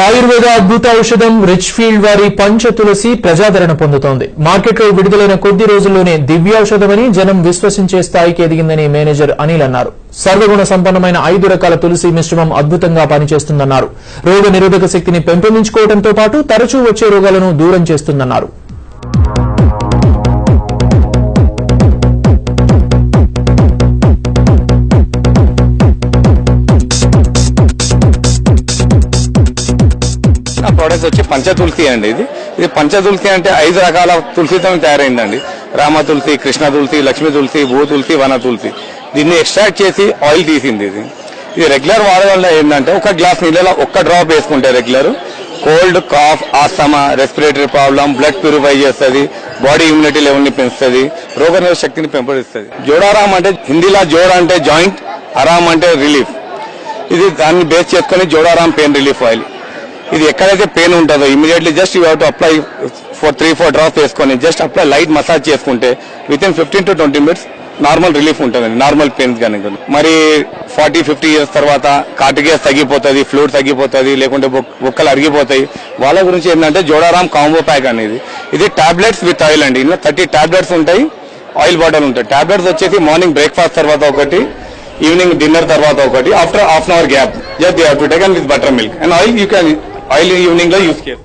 ఆయుర్వేద అద్భుత ఔషధం rich field వారి పంచ తులసి ప్రజాదరణ పొందుతోంది. మార్కెట్లో విడుదలైన కొద్ది రోజుల్లోనే దివ్యౌషధమని జనం విశ్వసించే స్థాయికి ఎదిగిందని మేనేజర్ అనిల్ అన్నారు. సర్వగుణ సంపన్నమైన 5 రకాల తులసి మిశ్రమం అద్భుతంగా పనిచేస్తుందన్నారు. రోగ నిరోధక శక్తిని పెంపొందించుకోవడంతో పాటు తరచూ వచ్చే రోగాలను దూరం చేస్తుందన్నారు. ప్రోడక్ట్ వచ్చి పంచతులసి అండి. ఇది పంచతులసి అంటే 5 రకాల తులసితో తయారైందండి. రామ తులసి, కృష్ణ తులసి, లక్ష్మీ తులసి, భూ తులసి, వన తులసి. దీన్ని ఎక్స్ట్రాక్ట్ చేసి ఆయిల్ తీసింది. ఇది రెగ్యులర్ వాడడం వల్ల ఏంటంటే ఒక గ్లాస్ నీళ్ళలో 1 డ్రాప్ వేసుకుంటే regular cold, cough, asthma, respiratory problem, blood purify చేస్తుంది, బాడీ ఇమ్యూనిటీ లెవెల్ ని పెంచుతుంది, రోగనిరోధక శక్తిని పెంపొందిస్తుంది. జోడారామ్ అంటే హిందీలో జోడ్ అంటే జాయింట్, ఆరామ్ అంటే రిలీఫ్. ఇది దాన్ని బేస్ చేసుకుని జోడారామ్ పెయిన్ రిలీఫ్ ఆయిల్. ఇది ఎక్కడైతే పెయిన్ ఉంటుందో immediately just you have to apply 3-4 drops వేసుకొని జస్ట్ అప్లై లైట్ మసాజ్ చేసుకుంటే with in 15 to 20 minutes normal relief ఉంటుందండి. నార్మల్ పెయిన్స్ కానీ మరి 40-50 ఇయర్స్ తర్వాత కార్టిగేస్ తగ్గిపోతుంది, ఫ్లూయిడ్ తగ్గిపోతుంది, లేకుంటే బొక్కలు అరిగిపోతాయి. వాళ్ళ గురించి ఏంటంటే జోడారామ్ కాంబో ప్యాక్ అనేది. ఇది టాబ్లెట్స్ విత్ ఆయిల్ అండి. ఇందులో 30 టాబ్లెట్స్ ఉంటాయి, ఆయిల్ బాటిల్ ఉంటాయి. టాబ్లెట్స్ వచ్చేసి మార్నింగ్ బ్రేక్ఫాస్ట్ తర్వాత ఒకటి, ఈవినింగ్ డిన్నర్ తర్వాత ఒకటి, after half an hour gap just they have to take and with butter milk and oil. You can oil evening లో యూస్ చేయాలి.